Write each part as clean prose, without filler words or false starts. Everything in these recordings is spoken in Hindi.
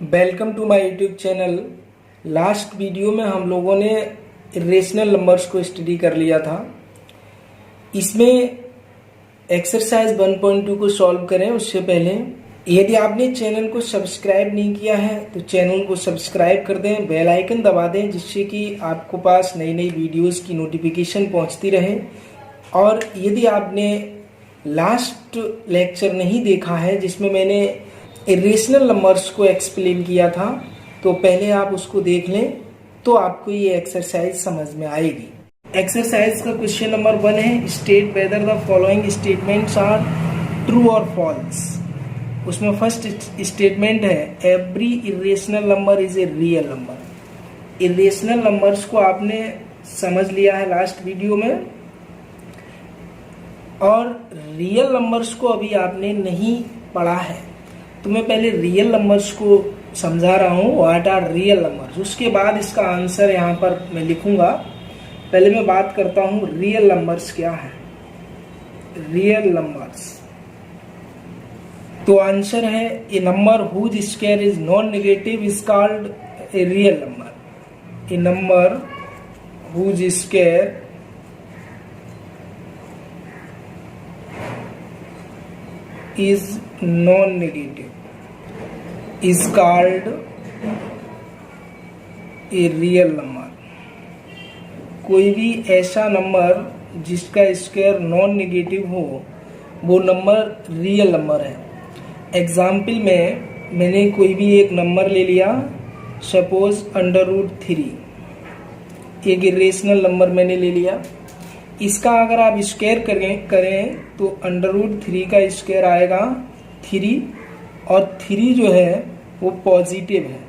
Welcome to my YouTube channel. Last video में हम लोगों ने इरेशनल नंबर्स को स्टडी कर लिया था। इसमें एक्सरसाइज 1.2 को सॉल्व करें उससे पहले यदि आपने चैनल को सब्सक्राइब नहीं किया है तो चैनल को सब्सक्राइब कर दें, बेल आइकन दबा दें जिससे कि आपको पास नई नई वीडियोस की नोटिफिकेशन पहुंचती रहे। और यदि आपने लास्ट लेक्चर नहीं देखा है जिसमें मैंने इरेशनल नंबर्स को एक्सप्लेन किया था तो पहले आप उसको देख लें तो आपको ये एक्सरसाइज समझ में आएगी। एक्सरसाइज का क्वेश्चन नंबर 1 है, state whether the following statements are true और फॉल्स। उसमें फर्स्ट स्टेटमेंट है every irrational number is a real number. Irrational numbers को आपने समझ लिया है लास्ट वीडियो में, और रियल नंबर्स को अभी आपने नहीं पढ़ा है। तो मैं पहले रियल नंबर्स को समझा रहा हूँ, व्हाट आर रियल नंबर्स। उसके बाद इसका आंसर यहाँ पर मैं लिखूंगा। पहले मैं बात करता हूँ रियल नंबर्स क्या है। रियल नंबर्स तो आंसर है a number whose square is non-negative is called a real number. A number whose square is non-negative is called a real number। कोई भी ऐसा नंबर जिसका स्क्वायर नॉन नेगेटिव हो वो नंबर रियल नंबर है। एग्जाम्पल में मैंने कोई भी एक नंबर ले लिया, सपोज √3, एक इरेशनल नंबर मैंने ले लिया। इसका अगर आप स्क्वायर करें तो √3 का स्क्वायर आएगा 3, और 3 जो है वो पॉजिटिव है।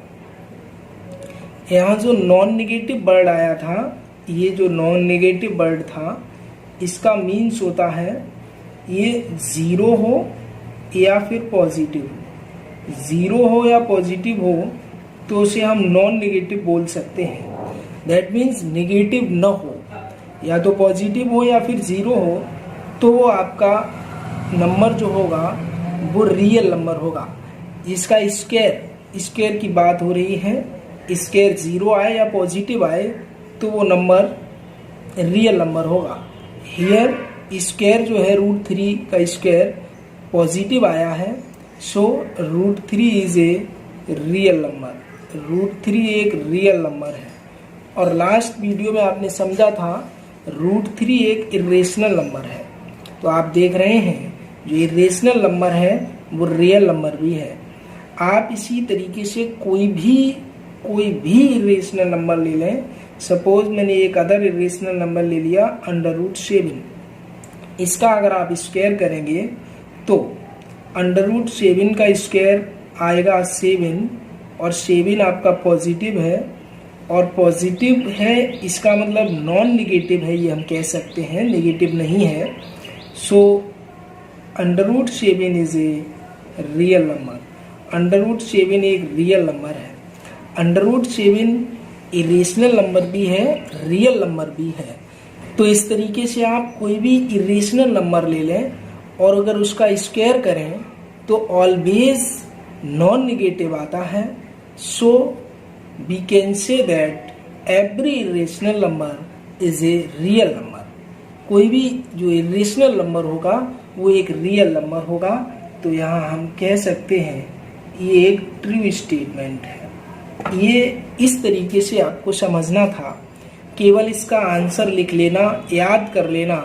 यहाँ जो नॉन नेगेटिव वर्ड आया था, ये जो नॉन नेगेटिव वर्ड था इसका मीन्स होता है ये 0 हो या फिर पॉजिटिव हो। 0 हो या पॉजिटिव हो तो उसे हम नॉन नेगेटिव बोल सकते हैं। दैट मीन्स नेगेटिव न हो, या तो पॉजिटिव हो या फिर 0 हो, तो वो आपका नंबर जो होगा वो रियल नंबर होगा। इसका स्क्वायर की बात हो रही है, स्क्वायर 0 आए या पॉजिटिव आए तो वो नंबर रियल नंबर होगा। हियर स्क्वायर जो है √3 का स्क्वायर पॉजिटिव आया है, सो √3 इज ए रियल नंबर। √3 एक रियल नंबर है। और लास्ट वीडियो में आपने समझा था √3 एक इरेशनल नंबर है। तो आप देख रहे हैं जो इरेशनल नंबर है वो रियल नंबर भी है। आप इसी तरीके से कोई भी इरेशनल नंबर ले लें। सपोज मैंने एक अदर इरेशनल नंबर ले लिया √7। इसका अगर आप स्क्वायर करेंगे तो √7 का स्क्वायर आएगा 7, और 7 आपका पॉजिटिव है, और पॉजिटिव है इसका मतलब नॉन नेगेटिव है, ये हम कह सकते हैं, नेगेटिव नहीं है। सो √7 इज ए रियल नंबर। √7 एक रियल नंबर है। √7 इरेशनल नंबर भी है, रियल नंबर भी है। तो इस तरीके से आप कोई भी इरेशनल नंबर ले लें और अगर उसका स्क्वायर करें तो ऑलवेज नॉन नेगेटिव आता है। सो we can say that every irrational number is a real number। कोई भी जो irrational नंबर होगा वो एक रियल नंबर होगा। तो यहाँ हम कह सकते हैं ये एक ट्रू स्टेटमेंट है। ये इस तरीके से आपको समझना था, केवल इसका आंसर लिख लेना, याद कर लेना,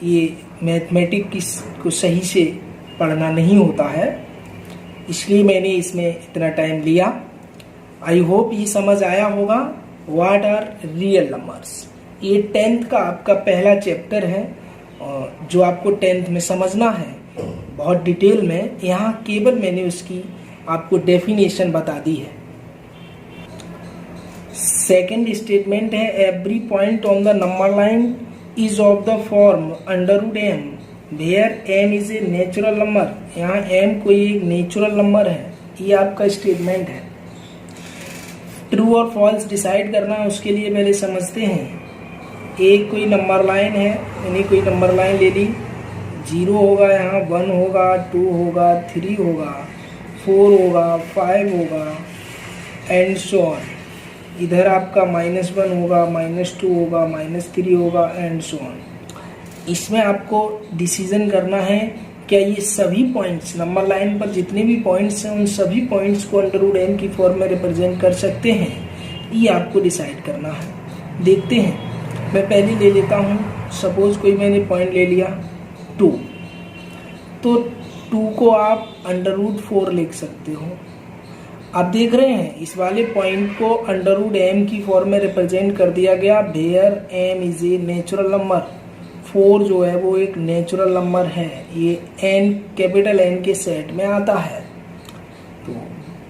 ये मैथमेटिक्स को सही से पढ़ना नहीं होता है, इसलिए मैंने इसमें इतना टाइम लिया। आई होप ये समझ आया होगा व्हाट आर रियल नंबर्स। ये 10th का आपका पहला चैप्टर है जो आपको 10th में समझना है बहुत डिटेल में। यहाँ केवल मैंने उसकी आपको डेफिनेशन बता दी है। सेकंड स्टेटमेंट है every point on the number line is of the form √m where m is a natural number. यहाँ m कोई एक नेचुरल नंबर है, ये आपका स्टेटमेंट है। ट्रू और फॉल्स डिसाइड करना है, उसके लिए पहले समझते हैं। एक कोई नंबर लाइन है, मैंने कोई नंबर लाइन ले ली, 0 होगा, यहाँ 1 होगा, 2 होगा, 3 होगा, 4 होगा, 5 होगा, एंड सो ऑन। इधर आपका -1 होगा, -2 होगा, -3 होगा एंड सो ऑन। इसमें आपको डिसीजन करना है क्या ये सभी पॉइंट्स नंबर लाइन पर जितने भी पॉइंट्स हैं उन सभी पॉइंट्स को √m की फॉर्म में रिप्रेजेंट कर सकते हैं, ये आपको डिसाइड करना है। देखते हैं, मैं पहले ले लेता हूँ। सपोज कोई मैंने पॉइंट ले लिया 2, तो 2 को आप √4 लिख सकते हो। आप देख रहे हैं इस वाले पॉइंट को √m की फॉर्म में रिप्रेजेंट कर दिया गया, where m is a natural number. 4 जो है वो एक नेचुरल नंबर है, ये n कैपिटल N के सेट में आता है। तो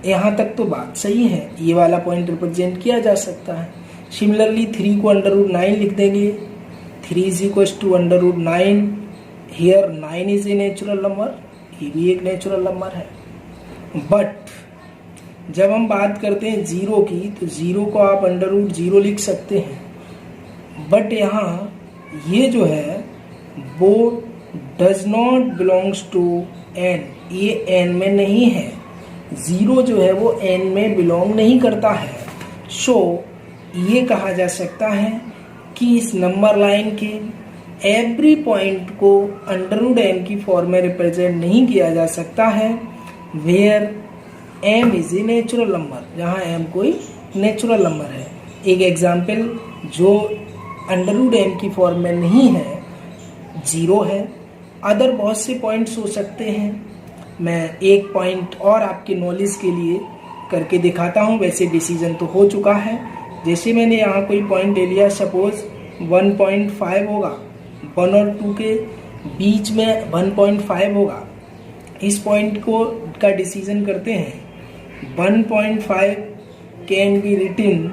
यहाँ तक तो बात सही है, ये वाला पॉइंट रिप्रेजेंट किया जा सकता है। सिमिलरली 3 को √9 लिख देंगे, 3 is equal to √9। Here 9 is a natural number, ये भी एक नेचुरल नंबर है। बट जब हम बात करते हैं 0 की, तो 0 को आप √0 लिख सकते हैं। बट यहाँ ये जो है वो does not belongs to n, ये n में नहीं है। 0 जो है वो n में बिलोंग नहीं करता है। सो ये कहा जा सकता है कि इस नंबर लाइन के एवरी पॉइंट को √m की फॉर्म में रिप्रेजेंट नहीं किया जा सकता है, where m is a natural number, जहाँ m कोई नेचुरल नंबर है। एक एग्जाम्पल जो √m की फॉर्म में नहीं है 0 है। अदर बहुत से पॉइंट्स हो सकते हैं। मैं एक पॉइंट और आपके नॉलेज के लिए करके दिखाता हूँ। वैसे डिसीजन तो हो चुका है। जैसे मैंने यहाँ कोई पॉइंट ले लिया, सपोज 1.5 होगा, 1 और 2 के बीच में 1.5 होगा। इस पॉइंट को का डिसीजन करते हैं। 1.5 can be written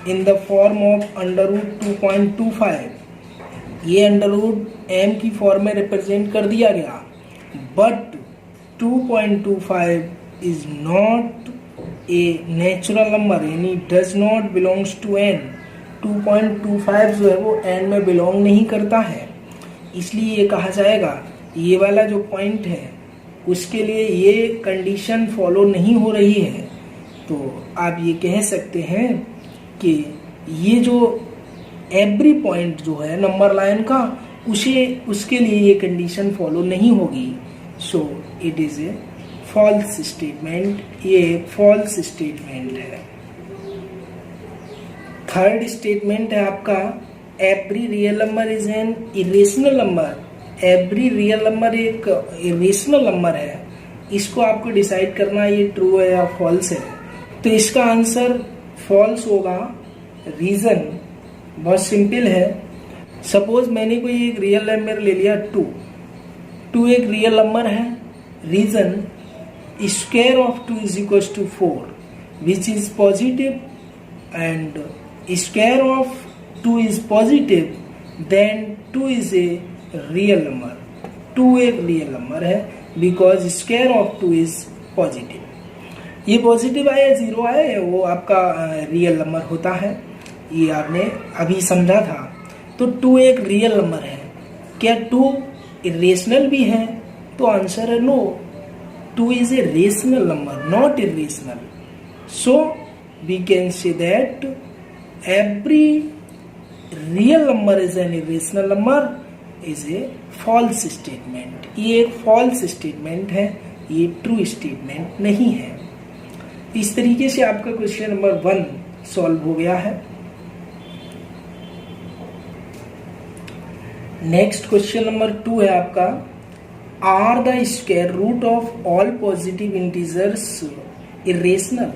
in the form of √2.25। ये √m की फॉर्म में रिप्रेजेंट कर दिया गया, but 2.25 is not a natural number, यानी does not belongs to n। 2.25 जो है वो n में बिलोंग नहीं करता है, इसलिए ये कहा जाएगा ये वाला जो पॉइंट है उसके लिए ये कंडीशन फॉलो नहीं हो रही है। तो आप ये कह सकते हैं कि ये जो एवरी पॉइंट जो है नंबर लाइन का उसके लिए ये कंडीशन फॉलो नहीं होगी। So it is a false statement, ये एक फॉल्स स्टेटमेंट है। थर्ड स्टेटमेंट है आपका every real number is an irrational number. Every real number एक इरेशनल नंबर है, इसको आपको डिसाइड करना ये ट्रू है या फॉल्स है। तो इसका आंसर फॉल्स होगा। रीजन बहुत सिंपल है। सपोज मैंने कोई एक रियल नंबर ले लिया 2 एक रियल नंबर है। Reason square of 2 is equal to 4 which is positive, and square of 2 is positive, then 2 is a real number. 2 एक रियल नंबर है because square of 2 is positive. ये पॉजिटिव आया 0 आया वो आपका रियल नंबर होता है, ये आपने अभी समझा था। तो 2 एक रियल नंबर है। क्या 2 इरेशनल भी है? तो आंसर है no, 2 is a rational number, not irrational. So we can say that every real number is an irrational number is a false statement. ये एक फॉल्स स्टेटमेंट है, ये ट्रू स्टेटमेंट नहीं है। इस तरीके से आपका क्वेश्चन नंबर 1 सॉल्व हो गया है। नेक्स्ट क्वेश्चन नंबर 2 है आपका, are the square root of all positive integers irrational.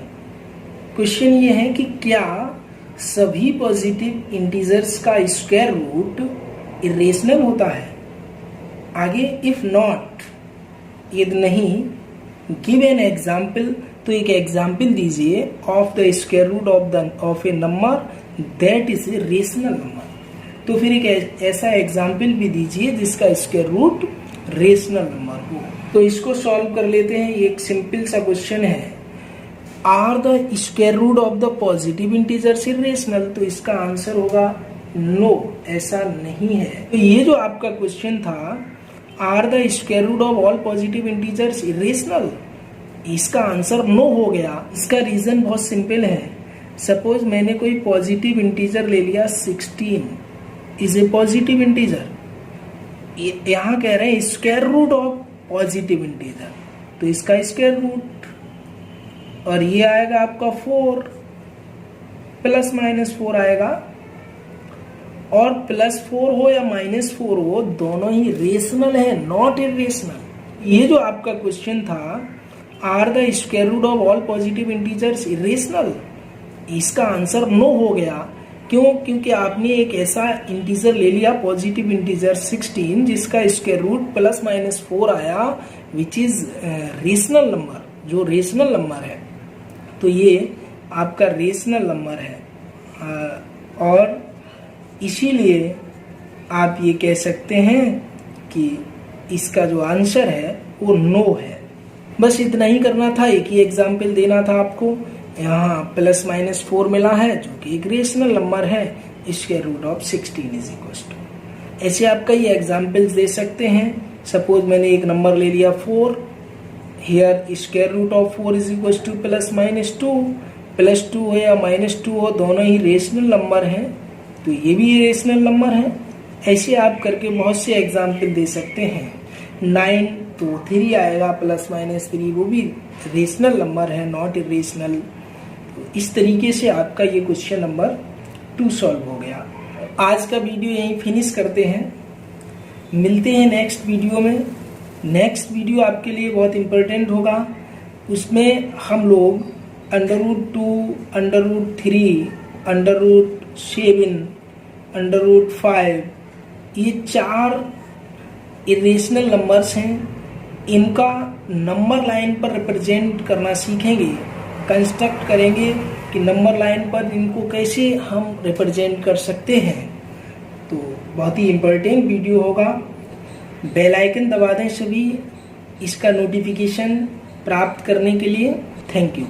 Question ये है कि क्या सभी पॉजिटिव इंटीजर्स का स्क्वायर रूट इरेशनल होता है? आगे इफ नॉट, यदि नहीं, गिव एन एग्जाम्पल, तो एक एग्जाम्पल दीजिए of the square root of a number that is a rational number. तो फिर एक ऐसा एग्जाम्पल भी दीजिए जिसका स्क्वायर रूट रेशनल नंबर हो। तो इसको सॉल्व कर लेते हैं। ये एक सिंपल सा क्वेश्चन है, are the square root of the positive integers irrational. तो इसका आंसर होगा नो, ऐसा नहीं है। तो ये जो आपका क्वेश्चन था, are the square root of all positive integers irrational, इसका आंसर नो हो गया। इसका रीजन बहुत सिंपल है। सपोज मैंने कोई पॉजिटिव इंटीजर ले लिया 16 इज ए पॉजिटिव इंटीजर। यहाँ कह रहे हैं square root of positive integer, तो इसका स्क्वायर रूट, और ये आएगा आपका 4 प्लस माइनस 4 आएगा। और +4 हो या -4 हो, दोनों ही रेशनल है, नॉट इरेशनल। ये जो आपका क्वेश्चन था, are the square root of all positive integers irrational, इसका आंसर नो हो गया। क्यों? क्योंकि आपने एक ऐसा इंटीजर ले लिया पॉजिटिव इंटीजर 16 जिसका स्क्वायर रूट +-4 आया, विच इज रेशनल नंबर, जो रेशनल नंबर है। तो ये आपका रेशनल नंबर है, और इसीलिए आप ये कह सकते हैं कि इसका जो आंसर है वो नो है। बस इतना ही करना था, एक ही एग्जाम्पल देना था आपको। यहाँ +-4 मिला है जो कि एक रेशनल नंबर है, square root of 16 is equal to. ऐसे आप कई एग्जाम्पल्स दे सकते हैं। सपोज मैंने एक नंबर ले लिया 4, here square root of 4 is equal to +-2, +2 हो या -2 हो, दोनों ही रेशनल नंबर हैं, तो ये भी रेशनल नंबर है। ऐसे आप करके बहुत से एग्जाम्पल दे सकते हैं। 9 तो 3 आएगा, +-3 वो भी रेशनल नंबर है, नॉट इरेशनल। तो इस तरीके से आपका ये क्वेश्चन नंबर 2 सॉल्व हो गया। आज का वीडियो यहीं फिनिश करते हैं, मिलते हैं नेक्स्ट वीडियो में। नेक्स्ट वीडियो आपके लिए बहुत इम्पोर्टेंट होगा, उसमें हम लोग √2, √3, √7, √5 ये 4 इरेशनल नंबर्स हैं, इनका नंबर लाइन पर रिप्रेजेंट करना सीखेंगे, कंस्ट्रक्ट करेंगे कि नंबर लाइन पर इनको कैसे हम रिप्रेजेंट कर सकते हैं। तो बहुत ही इम्पोर्टेंट वीडियो होगा। बेल आइकन दबा दें सभी इसका नोटिफिकेशन प्राप्त करने के लिए। Thank you.